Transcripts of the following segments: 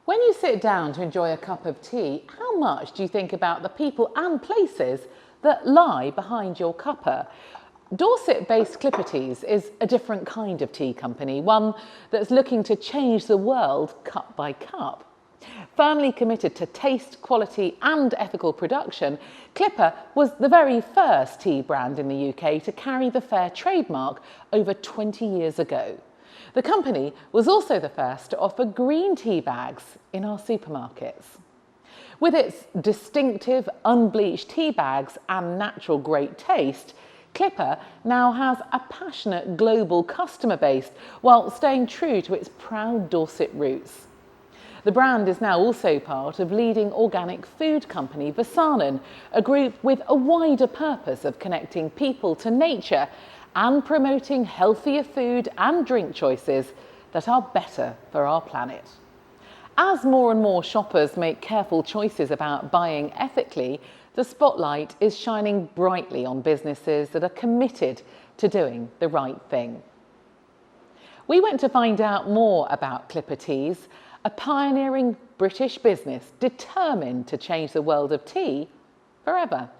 When you sit down to enjoy a cup of tea, how much do you think about the people and places that lie behind your cuppa? Dorset-based Clipper Teas is a different kind of tea company, one that's looking to change the world cup by cup. Firmly committed to taste, quality and ethical production, Clipper was the very first tea brand in the UK to carry the Fairtrade mark over 20 years ago. The company was also the first to offer green tea bags in our supermarkets. With its distinctive unbleached tea bags and natural great taste, Clipper now has a passionate global customer base while staying true to its proud Dorset roots. The brand is now also part of leading organic food company Vasanen, a group with a wider purpose of connecting people to nature and promoting healthier food and drink choices that are better for our planet. As more and more shoppers make careful choices about buying ethically, the spotlight is shining brightly on businesses that are committed to doing the right thing. We went to find out more about Clipper Teas, a pioneering British business determined to change the world of tea forever.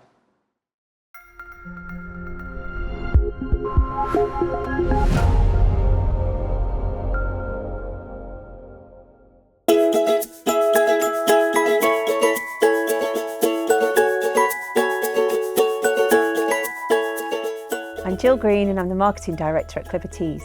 I'm Jill Green and I'm the Marketing Director at Clipper Teas.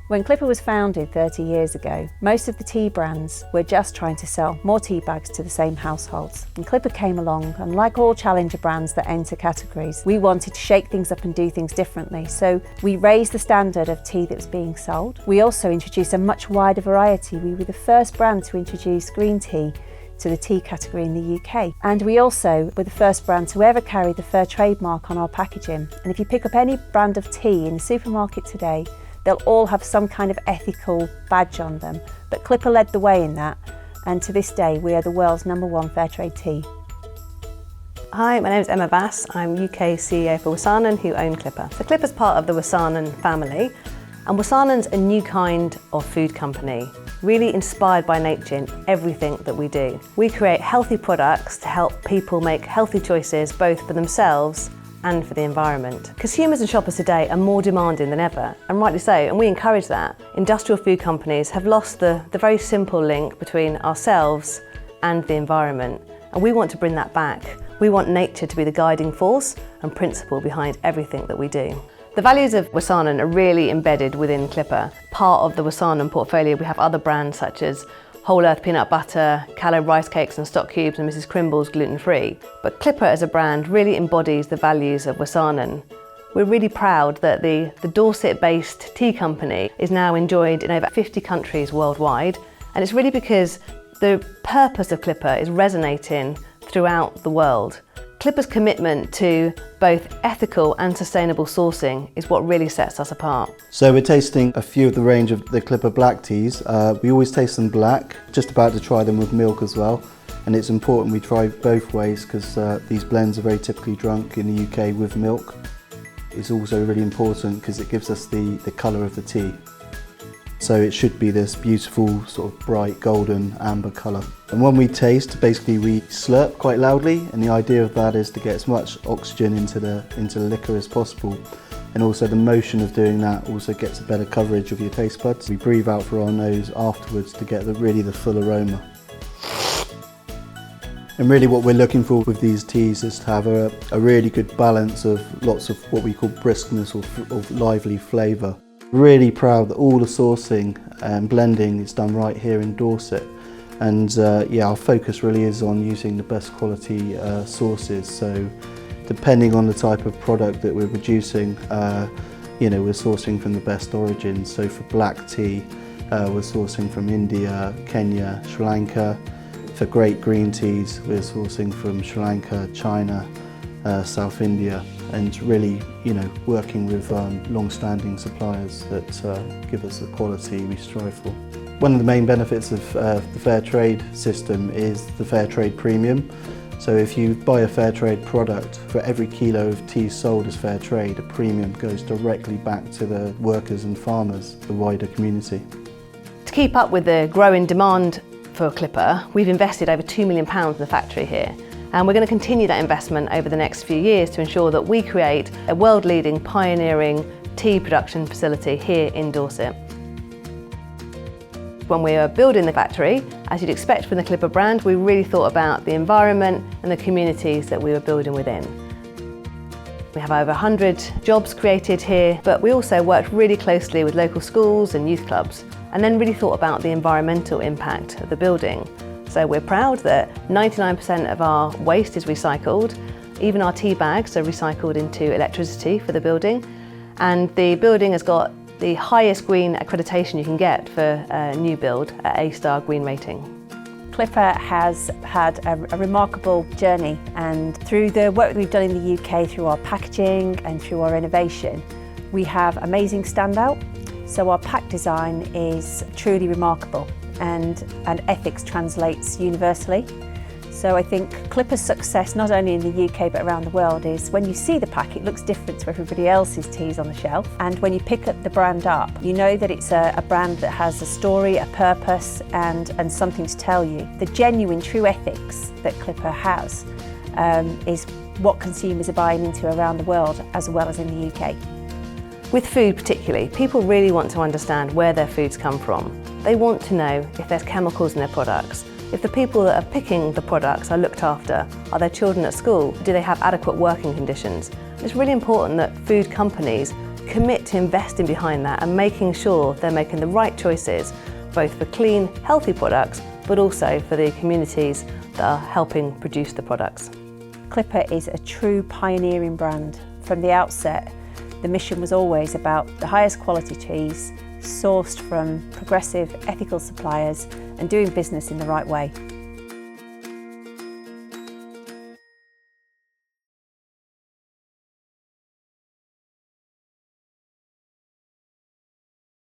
When Clipper was founded 30 years ago, most of the tea brands were just trying to sell more tea bags to the same households. And Clipper came along, and like all challenger brands that enter categories, we wanted to shake things up and do things differently. So we raised the standard of tea that was being sold. We also introduced a much wider variety. We were the first brand to introduce green tea to the tea category in the UK. And we also were the first brand to ever carry the Fairtrade mark on our packaging. And if you pick up any brand of tea in the supermarket today, they'll all have some kind of ethical badge on them. But Clipper led the way in that, and to this day we are the world's #1 Fairtrade tea. Hi, my name is Emma Bass. I'm UK CEO for Vasanen, who own Clipper. So Clipper's part of the Vasanen family, and Vasanen's a new kind of food company, really inspired by nature in everything that we do. We create healthy products to help people make healthy choices both for themselves and for the environment. Consumers and shoppers today are more demanding than ever, and rightly so, and we encourage that. Industrial food companies have lost the very simple link between ourselves and the environment, and we want to bring that back. We want nature to be the guiding force and principle behind everything that we do. The values of Vasanen are really embedded within Clipper. Part of the Vasanen portfolio, we have other brands such as Whole Earth Peanut Butter, Callow Rice Cakes and Stock Cubes, and Mrs Crimble's gluten-free. But Clipper as a brand really embodies the values of Vasanen. We're really proud that the Dorset-based tea company is now enjoyed in over 50 countries worldwide, and it's really because the purpose of Clipper is resonating throughout the world. Clipper's commitment to both ethical and sustainable sourcing is what really sets us apart. So we're tasting a few of the range of the Clipper black teas. We always taste them black, just about to try them with milk as well. And it's important we try both ways because these blends are very typically drunk in the UK with milk. It's also really important because it gives us the colour of the tea. So it should be this beautiful sort of bright golden amber colour. And when we taste, basically we slurp quite loudly, and the idea of that is to get as much oxygen into the liquor as possible. And also the motion of doing that also gets a better coverage of your taste buds. We breathe out through our nose afterwards to get really the full aroma. And really what we're looking for with these teas is to have a really good balance of lots of what we call briskness or lively flavour. Really proud that all the sourcing and blending is done right here in Dorset, and yeah, our focus really is on using the best quality sources. So depending on the type of product that we're producing, you know, we're sourcing from the best origins. So for black tea, we're sourcing from India, Kenya, Sri Lanka. For great green teas, we're sourcing from Sri Lanka, China, South India, and really, you know, working with long-standing suppliers that give us the quality we strive for. One of the main benefits of the Fairtrade system is the Fairtrade premium. So if you buy a Fairtrade product, for every kilo of tea sold as Fairtrade, a premium goes directly back to the workers and farmers, the wider community. To keep up with the growing demand for Clipper, we've invested over £2 million in the factory here. And we're going to continue that investment over the next few years to ensure that we create a world-leading, pioneering tea production facility here in Dorset. When we were building the factory, as you'd expect from the Clipper brand, we really thought about the environment and the communities that we were building within. We have over 100 jobs created here, but we also worked really closely with local schools and youth clubs, and then really thought about the environmental impact of the building. So we're proud that 99% of our waste is recycled. Even our tea bags are recycled into electricity for the building. And the building has got the highest green accreditation you can get for a new build, at A-star green rating. Clipper has had a remarkable journey, and through the work that we've done in the UK, through our packaging and through our innovation, we have amazing standout. So our pack design is truly remarkable, and ethics translates universally. So I think Clipper's success, not only in the UK but around the world, is when you see the pack, it looks different to everybody else's teas on the shelf. And when you pick up the brand up, you know that it's a brand that has a story, a purpose, and something to tell you. The genuine, true ethics that Clipper has is what consumers are buying into around the world, as well as in the UK. With food particularly, people really want to understand where their foods come from. They want to know if there's chemicals in their products, if the people that are picking the products are looked after, are their children at school, do they have adequate working conditions. It's really important that food companies commit to investing behind that and making sure they're making the right choices, both for clean, healthy products, but also for the communities that are helping produce the products. Clipper is a true pioneering brand. From the outset, the mission was always about the highest quality teas, sourced from progressive, ethical suppliers, and doing business in the right way.